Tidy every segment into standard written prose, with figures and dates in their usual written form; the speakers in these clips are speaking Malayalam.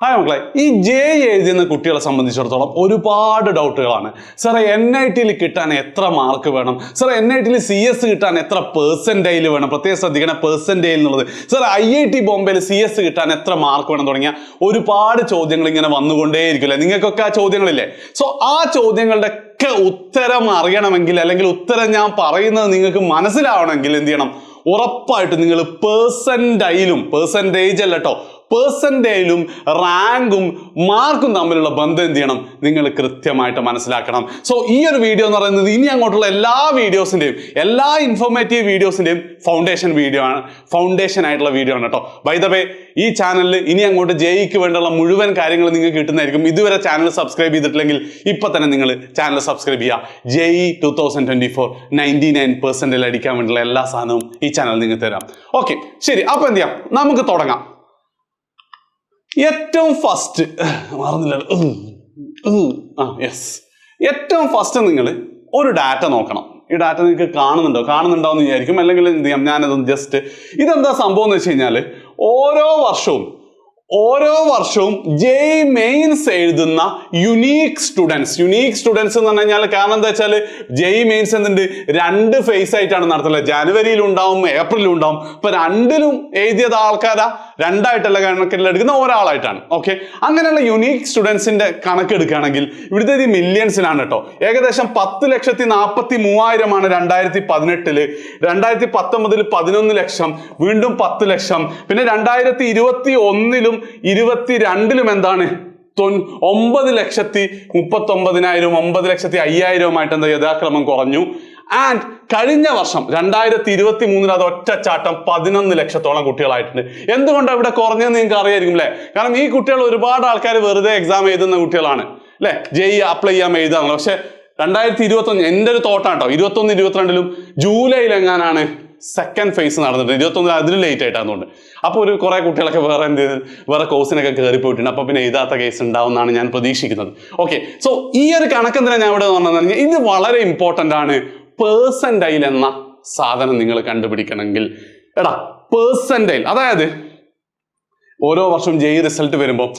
ഹായ് മക്കളെ, ഈ JEE എഴുതുന്ന കുട്ടികളെ സംബന്ധിച്ചിടത്തോളം ഒരുപാട് ഡൗട്ടുകളാണ്. സാറേ NITയിൽ കിട്ടാൻ എത്ര മാർക്ക് വേണം? സാറേ NITയിൽ CS കിട്ടാൻ എത്ര പെർസെൻറ്റൈൽ വേണം? പ്രത്യേകം ശ്രദ്ധിക്കണം പെർസെൻറ്റൈൽ എന്നുള്ളത്. സാറേ IIT ബോംബെയിൽ CS കിട്ടാൻ എത്ര മാർക്ക് വേണം തുടങ്ങിയ ഒരുപാട് ചോദ്യങ്ങൾ ഇങ്ങനെ വന്നുകൊണ്ടേയിരിക്കില്ലേ? നിങ്ങൾക്കൊക്കെ ആ ചോദ്യങ്ങളില്ലേ? സോ ആ ചോദ്യങ്ങളുടെ ഒക്കെ ഉത്തരം അറിയണമെങ്കിൽ അല്ലെങ്കിൽ ഉത്തരം ഞാൻ പറയുന്നത് നിങ്ങൾക്ക് മനസ്സിലാവണമെങ്കിൽ എന്ത് ചെയ്യണം? ഉറപ്പായിട്ട് നിങ്ങൾ പെർസെൻറ്റേജ് അല്ല കേട്ടോ, പെർസെൻറ്റേജിലും റാങ്കും മാർക്കും തമ്മിലുള്ള ബന്ധം എന്ത് ചെയ്യണം? നിങ്ങൾ കൃത്യമായിട്ട് മനസ്സിലാക്കണം. സോ ഈ ഒരു വീഡിയോ എന്ന് പറയുന്നത് ഇനി അങ്ങോട്ടുള്ള എല്ലാ വീഡിയോസിന്റെയും എല്ലാ ഇൻഫോർമേറ്റീവ് വീഡിയോസിന്റെയും ഫൗണ്ടേഷൻ ആയിട്ടുള്ള വീഡിയോ ആണ് കേട്ടോ. ബൈ ദ വേ, ഈ ചാനലിൽ ഇനി അങ്ങോട്ട് JEEക്ക് വേണ്ടിയുള്ള മുഴുവൻ കാര്യങ്ങൾ നിങ്ങൾക്ക് കിട്ടുന്നതായിരിക്കും. ഇതുവരെ ചാനൽ സബ്സ്ക്രൈബ് ചെയ്തിട്ടില്ലെങ്കിൽ ഇപ്പൊ തന്നെ നിങ്ങൾ ചാനൽ സബ്സ്ക്രൈബ് ചെയ്യുക. JEE 2024 99% അടിക്കാൻ വേണ്ടിയുള്ള എല്ലാ സാധനവും ഈ ചാനൽ നിങ്ങൾക്ക് തരാം. ഓക്കെ, ശരി. അപ്പൊ എന്ത് ചെയ്യാം, നമുക്ക് തുടങ്ങാം. ഏറ്റവും ഫസ്റ്റ് മറന്നില്ലല്ലോ, ഏറ്റവും ഫസ്റ്റ് നിങ്ങൾ ഒരു ഡാറ്റ നോക്കണം. ഈ ഡാറ്റ നിങ്ങൾക്ക് കാണുന്നുണ്ടോ എന്ന് വിചാരിക്കും. അല്ലെങ്കിൽ എന്ത് ചെയ്യാം, ഞാനതൊന്ന് ജസ്റ്റ് ഇതെന്താ സംഭവം എന്ന് വെച്ച് കഴിഞ്ഞാൽ ഓരോ വർഷവും JEE മെയിൻസ് എഴുതുന്ന യുണീക്ക് സ്റ്റുഡൻസ് എന്ന് പറഞ്ഞു കഴിഞ്ഞാൽ കാരണം എന്താ വെച്ചാൽ JEE മെയിൻസ് എന്തുണ്ട്, 2 ഫേസ് ആയിട്ടാണ് നടത്തുന്നത്. ജനുവരിയിലും ഉണ്ടാവും, ഏപ്രിലും ഉണ്ടാവും. ഇപ്പൊ രണ്ടിലും എഴുതിയത് ആൾക്കാരാ, രണ്ടായിട്ടല്ല കണക്കിലെടുക്കുന്ന ഒരാളായിട്ടാണ്. ഓക്കെ, അങ്ങനെയുള്ള യുണീക്ക് സ്റ്റുഡൻസിന്റെ കണക്കെടുക്കുകയാണെങ്കിൽ ഇവിടുത്തെ മില്യൺസിലാണ് കേട്ടോ. ഏകദേശം 10,43,000 2018. 2019 11 ലക്ഷം, വീണ്ടും 10 ലക്ഷം. പിന്നെ 2021 22 എന്താണ് 9,39,000 9,05,000 എന്താ യഥാക്രമം കുറഞ്ഞു. ആൻഡ് കഴിഞ്ഞ വർഷം 2023 അത് ഒറ്റച്ചാട്ടം 11 ലക്ഷത്തോളം കുട്ടികളായിട്ടുണ്ട്. എന്തുകൊണ്ടാണ് ഇവിടെ കുറഞ്ഞതെന്ന് നിങ്ങൾക്ക് അറിയായിരിക്കും അല്ലെ? കാരണം ഈ കുട്ടികൾ ഒരുപാട് ആൾക്കാർ വെറുതെ എക്സാം എഴുതുന്ന കുട്ടികളാണ് അല്ലെ, JEE അപ്ലൈ ചെയ്യാൻ എഴുതാണല്ലോ. പക്ഷെ 2021 എൻ്റെ ഒരു തോട്ടാണ് കേട്ടോ, 21-22 ജൂലൈയിൽ എങ്ങാനാണ് സെക്കൻഡ് ഫേസ് നടന്നിട്ട്, 21 അതിന് ലേറ്റ് ആയിട്ടാണെന്നുണ്ട്. അപ്പോൾ ഒരു കുറെ കുട്ടികളൊക്കെ വേറെ കോഴ്സിനൊക്കെ കയറി പോയിട്ടുണ്ട്. അപ്പൊ പിന്നെ എഴുതാത്ത കേസ് ഉണ്ടാവുമെന്നാണ് ഞാൻ പ്രതീക്ഷിക്കുന്നത്. ഓക്കെ, സോ ഈ ഒരു കണക്കെന്തിനാ ഞാൻ ഇവിടെ പറഞ്ഞത്, ഇത് വളരെ ഇമ്പോർട്ടൻ്റ് ആണ്. പെർസെൻറ്റൈൽ എന്ന സാധനം നിങ്ങൾ കണ്ടുപിടിക്കണമെങ്കിൽ പെർസെൻറ്റൈൽ, അതായത് ഓരോ വർഷവും JEE റിസൾട്ട് വരുമ്പോൾ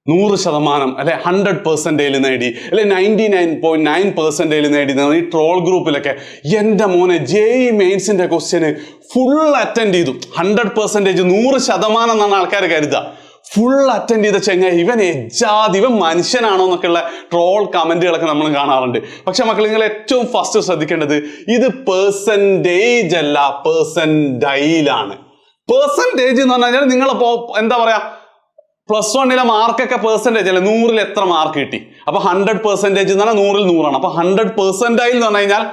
100% അല്ലെ 100% നേടി അല്ലെ 99.9% നേടി ഈ ട്രോൾ ഗ്രൂപ്പിലൊക്കെ എൻ്റെ മോനെ JEE മെയിൻസിന്റെ ക്വസ്റ്റ്യന് ഫുൾ അറ്റൻഡ് ചെയ്തു. 100% 100% എന്നാണ് ആൾക്കാർ കരുതുക. ഫുൾ അറ്റൻഡ് ചെയ്ത ചെങ്ങായി ഇവൻ ഇവൻ മനുഷ്യനാണോ എന്നൊക്കെയുള്ള ട്രോൾ കമന്റുകളൊക്കെ നമ്മൾ കാണാറുണ്ട്. പക്ഷെ മക്കൾ, നിങ്ങൾ ഏറ്റവും ഫസ്റ്റ് ശ്രദ്ധിക്കേണ്ടത് ഇത് പെർസെൻറ്റേജ് അല്ല, പെർസെൻറ്റൈലാണ്. പെർസെൻറ്റേജ് എന്ന് പറഞ്ഞാൽ നിങ്ങളിപ്പോ എന്താ പറയാ, +1 മാർക്കൊക്കെ പെർസെൻറ്റേജ് അല്ലെ, 100ൽ എത്ര മാർക്ക് കിട്ടി. അപ്പൊ 100% എന്ന് പറഞ്ഞാൽ 100ൽ 100 ആണ്. അപ്പൊ 100% എന്ന് പറഞ്ഞു കഴിഞ്ഞാൽ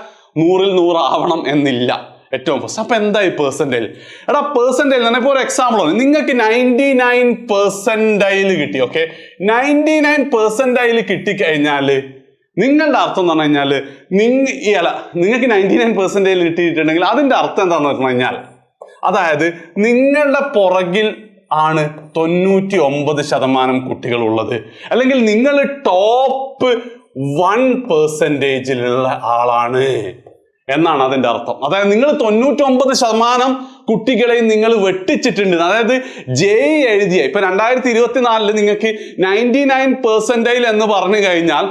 100ൽ 100 ആവണം എന്നില്ല ഏറ്റവും ഫസ്റ്റ്. അപ്പൊ എന്തായി പെർസെൻറ്റൈൽ? പെർസെൻറ്റൈൽ എന്ന് പറഞ്ഞാൽ ഇപ്പോൾ ഒരു എക്സാമ്പിൾ ആണ്, നിങ്ങൾക്ക് 99% കിട്ടി. ഓക്കെ, 99% കിട്ടിക്കഴിഞ്ഞാല് നിങ്ങളുടെ അർത്ഥം എന്ന് പറഞ്ഞു കഴിഞ്ഞാല് നിങ്ങൾക്ക് 99% കിട്ടിയിട്ടുണ്ടെങ്കിൽ അതിന്റെ അർത്ഥം എന്താന്ന് പറഞ്ഞു കഴിഞ്ഞാൽ, അതായത് നിങ്ങളുടെ പുറകിൽ ആണ് 99% കുട്ടികൾ ഉള്ളത്, അല്ലെങ്കിൽ നിങ്ങൾ ടോപ്പ് 1%ലുള്ള ആളാണ് എന്നാണ് അതിന്റെ അർത്ഥം. അതായത് നിങ്ങൾ 99% കുട്ടികളെയും നിങ്ങൾ വെട്ടിച്ചിട്ടുണ്ട്. അതായത് JEE എഴുതിയ ഇപ്പൊ 2024 നിങ്ങൾക്ക് 99% എന്ന് പറഞ്ഞു കഴിഞ്ഞാൽ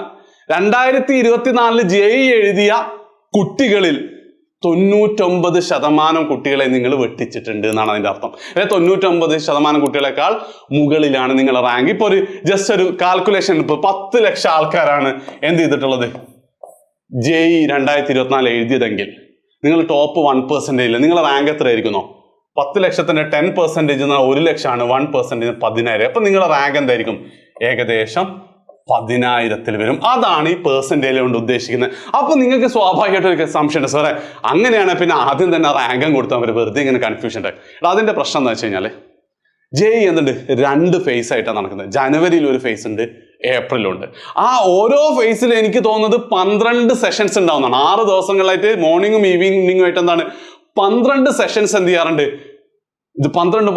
2024 JEE എഴുതിയ കുട്ടികളിൽ 99% കുട്ടികളെ നിങ്ങൾ വെട്ടിച്ചിട്ടുണ്ട് എന്നാണ് അതിന്റെ അർത്ഥം. അതായത് 99% കുട്ടികളെക്കാൾ മുകളിലാണ് നിങ്ങളുടെ റാങ്ക്. ഇപ്പൊ ഒരു ജസ്റ്റ് ഒരു കാൽക്കുലേഷൻ, ഇപ്പൊ 10 ലക്ഷം ആൾക്കാരാണ് എന്ത് ചെയ്തിട്ടുള്ളത്, JEE 2024 എഴുതിയതെങ്കിൽ നിങ്ങൾ ടോപ്പ് 1% നിങ്ങളുടെ റാങ്ക് എത്ര ആയിരിക്കുന്നോ? 10 ലക്ഷത്തിന്റെ 10% എന്നാൽ 1 ലക്ഷമാണ്, 1% 10,000. അപ്പൊ നിങ്ങളുടെ റാങ്ക് എന്തായിരിക്കും? ഏകദേശം 10,000 വരും. അതാണ് ഈ പെർസെൻറ്റേജ് കൊണ്ട് ഉദ്ദേശിക്കുന്നത്. അപ്പൊ നിങ്ങൾക്ക് സ്വാഭാവികമായിട്ട് ഒരു സംശയമുണ്ട്, സാറേ അങ്ങനെയാണ് പിന്നെ ആദ്യം തന്നെ റാങ്കം കൊടുത്താൽ അവർ വെറുതെ ഇങ്ങനെ കൺഫ്യൂഷൻ ഉണ്ടായി. അതിന്റെ പ്രശ്നം എന്താ വെച്ച് കഴിഞ്ഞാൽ JEE എന്തുണ്ട്, 2 ഫേസ് ആയിട്ടാണ് നടക്കുന്നത്. ജനുവരിയിൽ ഒരു ഫേസ് ഉണ്ട്, ഏപ്രിലുണ്ട്. ആ ഓരോ ഫേസിലും എനിക്ക് തോന്നുന്നത് 12 സെഷൻസ് ഉണ്ടാവുന്നതാണ്. 6 ദിവസങ്ങളായിട്ട് മോർണിംഗും ഈവനിങ്ങും ആയിട്ട് എന്താണ് 12 സെഷൻസ് എന്ത് ചെയ്യാറുണ്ട്. ഇത് 12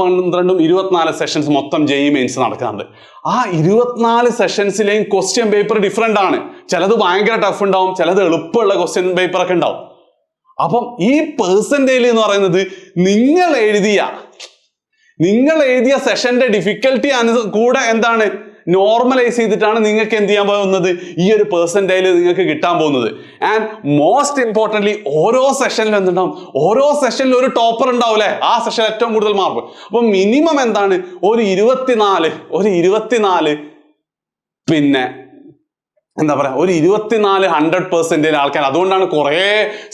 24 സെഷൻസ് മൊത്തം JEE മെയിൻസ് നടക്കാറുണ്ട്. ആ 24 സെഷൻസിലെയും ക്വസ്റ്റ്യൻ പേപ്പർ ഡിഫറെന്റ് ആണ്. ചിലത് ഭയങ്കര ടഫ് ഉണ്ടാവും, ചിലത് എളുപ്പമുള്ള ക്വസ്റ്റ്യൻ പേപ്പർ ഒക്കെ ഉണ്ടാവും. അപ്പം ഈ പെർസെൻറ്റേജ് എന്ന് പറയുന്നത് നിങ്ങൾ എഴുതിയ നിങ്ങൾ എഴുതിയ സെഷന്റെ ഡിഫിക്കൽട്ടി കൂടെ എന്താണ് നോർമലൈസ് ചെയ്തിട്ടാണ് നിങ്ങൾക്ക് എന്ത് ചെയ്യാൻ പോകുന്നത്, ഈ ഒരു പെർസെന്റൈൽ നിങ്ങൾക്ക് കിട്ടാൻ പോകുന്നത്. ആൻഡ് മോസ്റ്റ് ഇമ്പോർട്ടൻ്റ്ലി ഓരോ സെഷനിലും എന്തുണ്ടാവും, ഓരോ സെഷനിലും ഒരു ടോപ്പർ ഉണ്ടാവും അല്ലെ, ആ സെഷൻ ഏറ്റവും കൂടുതൽ മാർക്ക്. അപ്പൊ മിനിമം എന്താണ് ഒരു 24 പിന്നെ എന്താ പറയാ ഒരു 24 100% ആൾക്കാർ. അതുകൊണ്ടാണ് കുറെ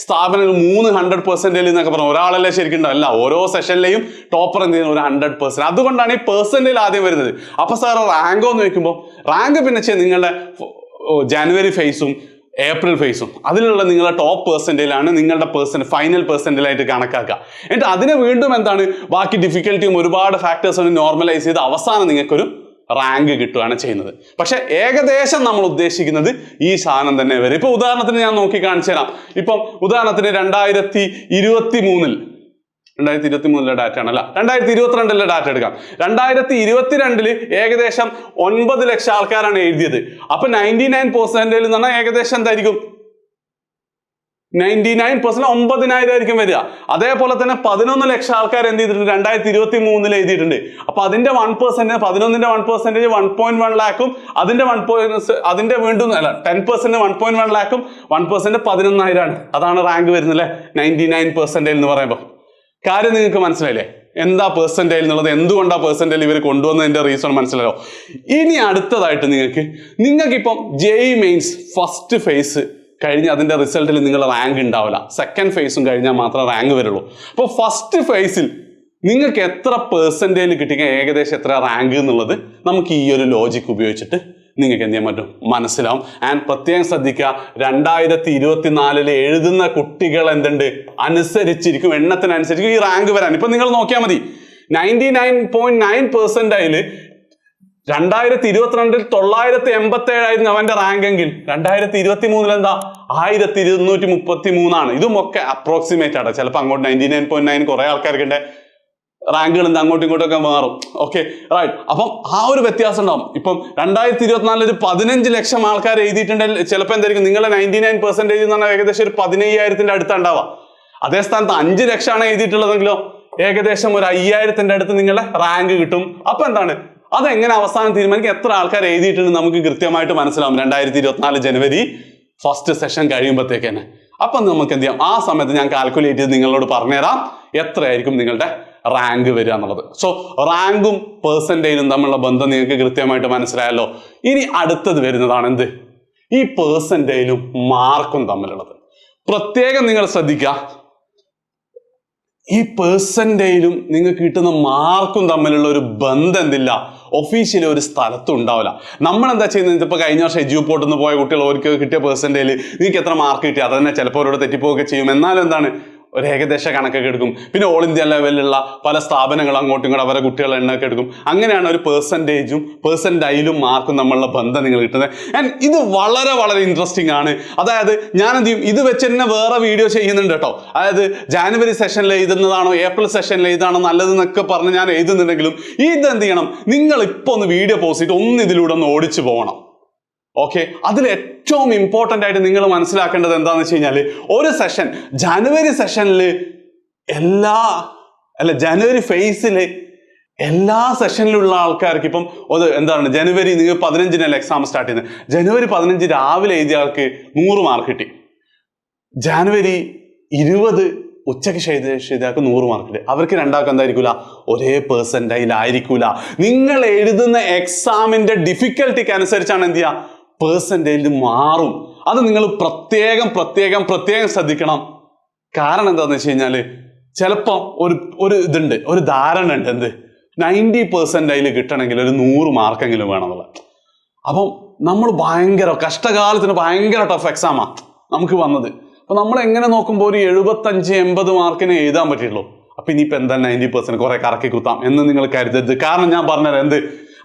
സ്ഥാപനങ്ങൾ 3 100% എന്നൊക്കെ പറഞ്ഞു. ഒരാളല്ലേ ശരിക്കും ഉണ്ടാവും, അല്ല ഓരോ സെഷനിലെയും ടോപ്പർ എന്ത് ചെയ്യുന്നത് ഒരു 100%. അതുകൊണ്ടാണ് ഈ പെർസെന്റേജ് ആദ്യം വരുന്നത്. അപ്പൊ സാർ റാങ്കോ എന്ന് വെക്കുമ്പോൾ റാങ്ക് പിന്നെ നിങ്ങളുടെ ജനുവരി ഫേസും ഏപ്രിൽ ഫേസും അതിലുള്ള നിങ്ങളുടെ ടോപ്പ് പെർസെന്റേജിലാണ് നിങ്ങളുടെ ഫൈനൽ പെർസെന്റേജായിട്ട് കണക്കാക്കുക. എന്നിട്ട് അതിനെ വീണ്ടും എന്താണ് ബാക്കി ഡിഫിക്കൽറ്റിയും ഒരുപാട് ഫാക്ടേഴ്സ് നോർമലൈസ് ചെയ്ത് അവസാനം നിങ്ങൾക്കൊരു റാങ്ക് കിട്ടുകയാണ് ചെയ്യുന്നത്. പക്ഷെ ഏകദേശം നമ്മൾ ഉദ്ദേശിക്കുന്നത് ഈ സാധനം തന്നെ വരും. ഇപ്പൊ ഉദാഹരണത്തിന് ഞാൻ നോക്കി കാണിച്ചു തരാം. ഇപ്പം ഉദാഹരണത്തിന് 2023 ഡാറ്റ ആണല്ല, 2022 ഡാറ്റ എടുക്കാം. 2022 ഏകദേശം 9 ലക്ഷം ആൾക്കാരാണ് എഴുതിയത്. അപ്പൊ 99% എന്ന് പറഞ്ഞാൽ ഏകദേശം എന്തായിരിക്കും 99% 9,000 ആയിരിക്കും വരിക. അതേപോലെ തന്നെ 11 ലക്ഷം ആൾക്കാർ എന്ത് ചെയ്തിട്ടുണ്ട് 2023 എഴുതിയിട്ടുണ്ട്. അപ്പൊ അതിന്റെ 1%, 11ന്റെ 1% 1.1 ലാഖും അതിന്റെ വീണ്ടും അല്ല 10% 1.1 ലാഖും 1% 11,000 അതാണ് റാങ്ക് വരുന്നത് അല്ലെ 99% എന്ന് പറയുമ്പോൾ. കാര്യം നിങ്ങൾക്ക് മനസ്സിലായില്ലേ എന്താ പെർസെന്റൈൽ എന്നുള്ളത്, എന്തുകൊണ്ടാ പെർസെന്റൈൽ ഇവർ കൊണ്ടുവന്നതിന്റെ റീസൺ മനസ്സിലായോ? ഇനി അടുത്തതായിട്ട് നിങ്ങൾക്കിപ്പം JEE മെയിൻസ് ഫസ്റ്റ് ഫേസ് കഴിഞ്ഞ് അതിന്റെ റിസൾട്ടിൽ നിങ്ങളുടെ റാങ്ക് ഉണ്ടാവില്ല. സെക്കൻഡ് ഫേസും കഴിഞ്ഞാൽ മാത്രമേ റാങ്ക് വരുള്ളൂ. അപ്പോൾ ഫസ്റ്റ് ഫേസിൽ നിങ്ങൾക്ക് എത്ര പെർസെന്റേജ് കിട്ടിയ ഏകദേശം എത്ര റാങ്ക് എന്നുള്ളത് നമുക്ക് ഈ ഒരു ലോജിക് ഉപയോഗിച്ചിട്ട് നിങ്ങൾക്ക് എന്ത് ചെയ്യാൻ പറ്റും മനസ്സിലാവും. ആൻഡ് പ്രത്യേകം ശ്രദ്ധിക്കുക, 2024 എഴുതുന്ന കുട്ടികൾ എന്തുണ്ട് അനുസരിച്ചിരിക്കും, എണ്ണത്തിനനുസരിച്ചിരിക്കും ഈ റാങ്ക് വരാൻ. ഇപ്പൊ നിങ്ങൾ നോക്കിയാൽ മതി 99.9% 2022 987 അവന്റെ റാങ്ക് എങ്കിൽ 2023 എന്താ 1233. ഇതും ഒക്കെ അപ്രോക്സിമേറ്റ് ആണ്. ചിലപ്പോൾ അങ്ങോട്ട് 99.9 കുറെ ആൾക്കാർക്ക് റാങ്കുകൾ എന്താ അങ്ങോട്ടും ഇങ്ങോട്ടും ഒക്കെ മാറും. Okay right. അപ്പം ആ ഒരു വ്യത്യാസം ഉണ്ടാവും. ഇപ്പം 2024 15 ലക്ഷം ആൾക്കാർ എഴുതിയിട്ടുണ്ടെങ്കിൽ ചിലപ്പോൾ എന്തായിരിക്കും നിങ്ങളുടെ 99% എന്ന് പറഞ്ഞാൽ ഏകദേശം ഒരു 15,000 അടുത്ത് ഉണ്ടാവാം. അതേ സ്ഥാനത്ത് 5 ലക്ഷമാണ് എഴുതിയിട്ടുള്ളതെങ്കിലോ ഏകദേശം ഒരു 5,000 അടുത്ത് നിങ്ങളുടെ റാങ്ക് കിട്ടും. അപ്പൊ എന്താണ് അതെങ്ങനെ അവസാനം തീരുമാനിക്കും, എത്ര ആൾക്കാർ എഴുതിയിട്ടുണ്ട് നമുക്ക് കൃത്യമായിട്ട് മനസ്സിലാവും 2024 ജനുവരി ഫസ്റ്റ് സെഷൻ കഴിയുമ്പോഴത്തേക്ക് തന്നെ. അപ്പൊ നമുക്ക് എന്ത് ചെയ്യാം, ആ സമയത്ത് ഞാൻ കാൽക്കുലേറ്റ് ചെയ്ത് നിങ്ങളോട് പറഞ്ഞുതരാം എത്രയായിരിക്കും നിങ്ങളുടെ റാങ്ക് വരിക എന്നുള്ളത്. സോ റാങ്കും പെർസെന്റേജും തമ്മിലുള്ള ബന്ധം നിങ്ങൾക്ക് കൃത്യമായിട്ട് മനസ്സിലായല്ലോ. ഇനി അടുത്തത് വരുന്നതാണ് എന്ത്, ഈ പെർസെന്റേജും മാർക്കും തമ്മിലുള്ളത്. പ്രത്യേകം നിങ്ങൾ ശ്രദ്ധിക്കുക, ഈ പെർസെന്റേജും നിങ്ങൾക്ക് കിട്ടുന്ന മാർക്കും തമ്മിലുള്ള ഒരു ബന്ധം എന്തില്ല ഒഫീഷ്യലി ഒരു സ്ഥലത്തും ഉണ്ടാവില്ല. നമ്മൾ എന്താ ചെയ്യുന്നത്, ഇപ്പൊ കഴിഞ്ഞ വർഷം എജ്യൂപോർട്ടിൽ നിന്ന് പോയ കുട്ടികൾ അവർക്ക് കിട്ടിയ പെർസെന്റേജിൽ നിങ്ങൾക്ക് എത്ര മാർക്ക് കിട്ടി അത് തന്നെ ചിലപ്പോൾ അവരോട് തെറ്റിപ്പോവുകയൊക്കെ ചെയ്യും. എന്നാലും എന്താണ് ഒരു ഏകദേശ കണക്കൊക്കെ എടുക്കും. പിന്നെ ഓൾ ഇന്ത്യ ലെവലിലുള്ള പല സ്ഥാപനങ്ങൾ അങ്ങോട്ടും ഇങ്ങോട്ടും അവരുടെ കുട്ടികളുടെ എണ്ണൊക്കെ എടുക്കും. അങ്ങനെയാണ് ഒരു പെർസെന്റേജും പെർസെന്റൈലും മാർക്കും തമ്മിലുള്ള ബന്ധം നിങ്ങൾ കിട്ടുന്നത്. ആൻഡ് ഇത് വളരെ വളരെ ഇൻട്രസ്റ്റിംഗ് ആണ്. അതായത് ഞാൻ എന്ത് ചെയ്യും, ഇത് വെച്ച് തന്നെ വേറെ വീഡിയോ ചെയ്യുന്നുണ്ട് കേട്ടോ. അതായത് ജാനുവരി സെഷനിൽ എഴുതുന്നതാണോ ഏപ്രിൽ സെഷനിൽ എഴുതാണോ നല്ലതെന്നൊക്കെ പറഞ്ഞ് ഞാൻ എഴുതുന്നുണ്ടെങ്കിലും ഇത് എന്ത് ചെയ്യണം, നിങ്ങൾ ഇപ്പോൾ ഒന്ന് വീഡിയോ പോസ്റ്റ് ചെയ്തിട്ട് ഒന്ന് ഇതിലൂടെ ഒന്ന് ഓടിച്ചു പോകണം. ഓക്കെ, അതിൽ ഏറ്റവും ഇമ്പോർട്ടൻ്റ് ആയിട്ട് നിങ്ങൾ മനസ്സിലാക്കേണ്ടത് എന്താണെന്ന് വെച്ച് കഴിഞ്ഞാൽ ഒരു സെഷൻ ജനുവരി സെഷനിൽ ജനുവരി ഫേസിൽ എല്ലാ സെഷനിലുള്ള ആൾക്കാർക്ക് ഇപ്പം എന്താണ് ജനുവരി നിങ്ങൾ 15-നല്ലേ എക്സാം സ്റ്റാർട്ട് ചെയ്യുന്നത്, ജനുവരി 15 രാവിലെ എഴുതിയ ആൾക്ക് 100 മാർക്ക് കിട്ടി. ജനുവരി 20 ഉച്ചയ്ക്ക് ചെയ്താൾക്ക് 100 മാർക്ക് കിട്ടി. അവർക്ക് രണ്ടാൾക്ക് എന്തായിരിക്കില്ല, ഒരേ പെർസെന്റൈലായിരിക്കൂല. നിങ്ങൾ എഴുതുന്ന എക്സാമിന്റെ ഡിഫിക്കൽട്ടിക്ക് അനുസരിച്ചാണ് എന്ത് ചെയ്യുക, പെർസെന്റേജ് മാറും. അത് നിങ്ങൾ പ്രത്യേകം ശ്രദ്ധിക്കണം. കാരണം എന്താണെന്ന് വെച്ച് കഴിഞ്ഞാൽ ചിലപ്പോൾ ഒരു ഇതുണ്ട്, ഒരു ധാരണ ഉണ്ട്, എന്ത് 90% കിട്ടണമെങ്കിൽ ഒരു 100 മാർക്കെങ്കിലും വേണമെന്നുള്ളത്. അപ്പം നമ്മൾ കഷ്ടകാലത്തിന് ഭയങ്കര ടഫ് എക്സാമാണ് നമുക്ക് വന്നത്. അപ്പൊ നമ്മൾ എങ്ങനെ നോക്കുമ്പോൾ ഒരു 75-80 മാർക്കിനെ എഴുതാൻ പറ്റുള്ളൂ. അപ്പൊ ഇനിയിപ്പോ എന്താ 90% കുറെ കറക്കി കുത്താം എന്ന് നിങ്ങൾ കരുതരുത്. കാരണം ഞാൻ പറഞ്ഞത്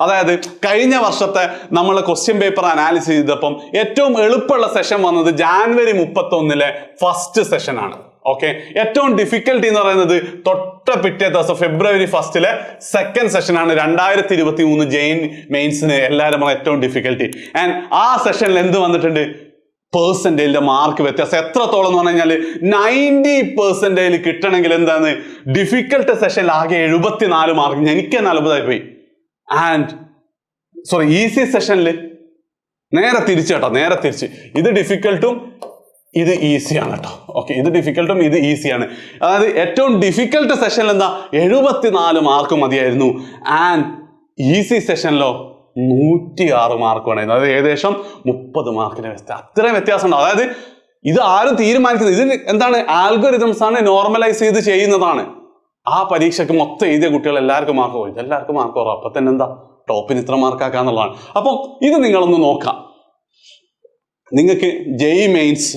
അതായത് കഴിഞ്ഞ വർഷത്തെ നമ്മൾ ക്വസ്റ്റ്യൻ പേപ്പർ അനാലിസിസ് ചെയ്തപ്പം ഏറ്റവും എളുപ്പമുള്ള സെഷൻ വന്നത് ജാനുവരി 31 ഫസ്റ്റ് സെഷനാണ്. ഓക്കെ, ഏറ്റവും ഡിഫിക്കൽട്ടി എന്ന് പറയുന്നത് തൊട്ട പിറ്റേ ദിവസം ഫെബ്രുവരി 1 സെക്കൻഡ് സെഷനാണ് 2023 JEE മെയിൻസിന് എല്ലാവരും ഏറ്റവും ഡിഫിക്കൽട്ടി. ആൻഡ് ആ സെഷനിൽ എന്ത് വന്നിട്ടുണ്ട്, പെർസെന്റേജിന്റെ മാർക്ക് വ്യത്യാസം എത്രത്തോളം എന്ന് പറഞ്ഞു കഴിഞ്ഞാൽ 90% കിട്ടണമെങ്കിൽ എന്താണ് ഡിഫിക്കൽട്ട് സെഷനിൽ ആകെ 74 മാർക്ക്. എനിക്ക് തന്നെ അത്ഭുതമായി പോയി. ആൻഡ് സോറി ഈസി സെഷനിൽ നേരെ തിരിച്ചു കേട്ടോ, നേരെ തിരിച്ച്. ഇത് ഡിഫിക്കൽട്ടും ഇത് ഈസിയാണ് കേട്ടോ. ഓക്കെ, ഇത് ഡിഫിക്കൽട്ടും ഇത് ഈസിയാണ്. അതായത് ഏറ്റവും ഡിഫിക്കൽട്ട് സെഷനിൽ എന്താ 74 മാർക്ക് മതിയായിരുന്നു. ആൻഡ് ഈസി സെഷനിലോ 106 മാർക്ക് വേണമായിരുന്നു. അതായത് ഏകദേശം 30 മാർക്കിന്റെ വ്യത്യാസം. അത്രയും വ്യത്യാസം ഉണ്ടാവും. അതായത് ഇത് ആരും തീരുമാനിക്കുന്നത്, ഇത് എന്താണ് ആൽഗോരിതംസ് ആണ്, നോർമലൈസ് ചെയ്ത് ചെയ്യുന്നതാണ്. ആ പരീക്ഷയ്ക്ക് മൊത്തം എഴുതിയ കുട്ടികൾ എല്ലാവർക്കും മാർക്ക് പോയി, എല്ലാവർക്കും മാർക്ക് കുറവ്. അപ്പൊ തന്നെ എന്താ ടോപ്പിന് ഇത്ര മാർക്കാക്കാന്നുള്ളതാണ്. അപ്പം ഇത് നിങ്ങളൊന്ന് നോക്കാം. നിങ്ങൾക്ക് JEE മെയിൻസ്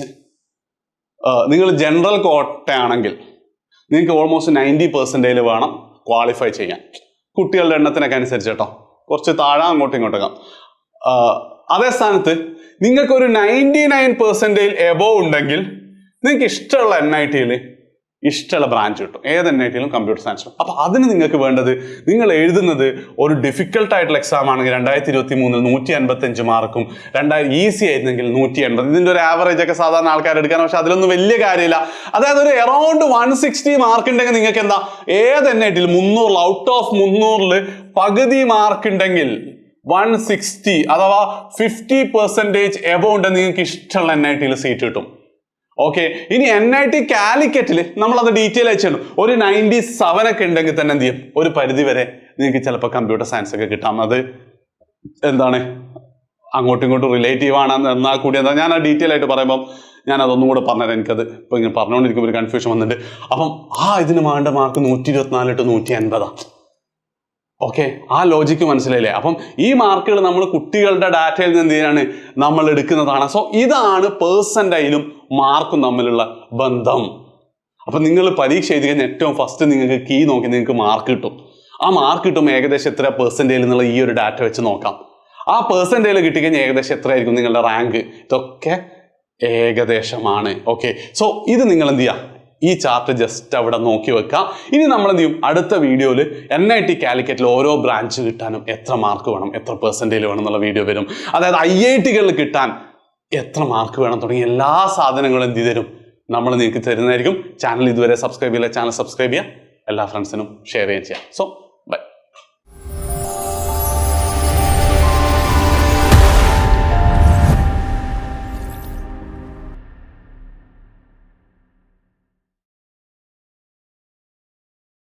നിങ്ങൾ ജനറൽ കോട്ടയാണെങ്കിൽ നിങ്ങൾക്ക് ഓൾമോസ്റ്റ് 90% വേണം ക്വാളിഫൈ ചെയ്യാൻ. കുട്ടികളുടെ എണ്ണത്തിനൊക്കെ അനുസരിച്ച് കേട്ടോ, കുറച്ച് താഴെ അങ്ങോട്ടും ഇങ്ങോട്ടൊക്കെ. അതേ സ്ഥാനത്ത് നിങ്ങൾക്കൊരു 99% എബോവ് ഉണ്ടെങ്കിൽ നിങ്ങൾക്ക് ഇഷ്ടമുള്ള NIT-യിൽ ഇഷ്ടമുള്ള ബ്രാഞ്ച് കിട്ടും. ഏത് NIT-യിലും കമ്പ്യൂട്ടർ സയൻസ്. അപ്പൊ അതിന് നിങ്ങൾക്ക് വേണ്ടത്, നിങ്ങൾ എഴുതുന്നത് ഒരു ഡിഫിക്കൽട്ട് ആയിട്ടുള്ള എക്സാം ആണെങ്കിൽ 2023 155 മാർക്കും, ഈസി ആയിരുന്നെങ്കിൽ 180. ഇതിന്റെ ഒരു ആവറേജ് ഒക്കെ സാധാരണ ആൾക്കാർ എടുക്കാൻ, പക്ഷെ അതിലൊന്നും വലിയ കാര്യമില്ല. അതായത് ഒരു അറൌണ്ട് 160 മാർക്ക് ഉണ്ടെങ്കിൽ നിങ്ങൾക്ക് എന്താ ഏത് NIT-യിൽ 300 ഔട്ട് ഓഫ് 300 പകുതി മാർക്ക് ഉണ്ടെങ്കിൽ 160 അഥവാ 50% എബോവ് ഉണ്ടെങ്കിൽ നിങ്ങൾക്ക് ഇഷ്ടമുള്ള NIT-യിൽ സീറ്റ് കിട്ടും. ഓക്കെ, ഇനി NIT കാലിക്കറ്റിൽ നമ്മളത് ഡീറ്റെയിൽ അയച്ചു. ഒരു 97 ഒക്കെ ഉണ്ടെങ്കിൽ തന്നെ എന്ത് ചെയ്യും, ഒരു പരിധി വരെ നിങ്ങൾക്ക് ചിലപ്പോൾ കമ്പ്യൂട്ടർ സയൻസ് ഒക്കെ കിട്ടാം. അത് എന്താണ് അങ്ങോട്ടും ഇങ്ങോട്ടും റിലേറ്റീവ് ആണ് എന്നാൽ കൂടി എന്താ, ഞാൻ ആ ഡീറ്റെയിൽ ആയിട്ട് പറയുമ്പോൾ ഞാൻ അതൊന്നും കൂടെ പറഞ്ഞുതരാം. എനിക്കത് ഇപ്പൊ ഇങ്ങനെ പറഞ്ഞുകൊണ്ടിരിക്കുമ്പോൾ ഒരു കൺഫ്യൂഷൻ വന്നിട്ടുണ്ട്. അപ്പം ഇതിന് വേണ്ട മാർക്ക് 124 to 180. ഓക്കെ, ആ ലോജിക്ക് മനസ്സിലായില്ലേ? അപ്പം ഈ മാർക്കുകൾ നമ്മൾ കുട്ടികളുടെ ഡാറ്റയിൽ നിന്ന് എന്ത് ചെയ്യാനാണ് നമ്മൾ എടുക്കുന്നതാണ്. സോ ഇതാണ് പെർസെന്റൈലും മാർക്കും തമ്മിലുള്ള ബന്ധം. അപ്പൊ നിങ്ങൾ പരീക്ഷ എഴുതി കഴിഞ്ഞാൽ ഏറ്റവും ഫസ്റ്റ് നിങ്ങൾക്ക് കീ നോക്കി നിങ്ങൾക്ക് മാർക്ക് കിട്ടും. ആ മാർക്ക് കിട്ടുമ്പോൾ ഏകദേശം എത്ര പെർസെന്റേജിൽ എന്നുള്ള ഈ ഒരു ഡാറ്റ വെച്ച് നോക്കാം. ആ പെർസെന്റേജിൽ കിട്ടിക്കഴിഞ്ഞാൽ ഏകദേശം എത്രയായിരിക്കും നിങ്ങളുടെ റാങ്ക്. ഇതൊക്കെ ഏകദേശമാണ്. ഓക്കെ, സോ ഇത് നിങ്ങൾ എന്ത് ചെയ്യുക, ഈ ചാർട്ട് ജസ്റ്റ് അവിടെ നോക്കി വെക്കാം. ഇനി നമ്മൾ എന്ത് ചെയ്യും, അടുത്ത വീഡിയോയിൽ NIT കാലിക്കറ്റിൽ ഓരോ ബ്രാഞ്ച് കിട്ടാനും എത്ര മാർക്ക് വേണം, എത്ര പെർസെന്റേജ് വേണം എന്നുള്ള വീഡിയോ വരും. അതായത് IIT-കളിൽ കിട്ടാൻ എത്ര മാർക്ക് വേണം തുടങ്ങിയ എല്ലാ സാധനങ്ങളും എന്ത് തരും, നമ്മൾ നിങ്ങൾക്ക് തരുന്നതായിരിക്കും. ചാനൽ ഇതുവരെ സബ്സ്ക്രൈബ് ചെയ്യില്ല, ചാനൽ സബ്സ്ക്രൈബ് ചെയ്യുക, എല്ലാ ഫ്രണ്ട്സിനും ഷെയർ ചെയ്യാൻ ചെയ്യാം. സോ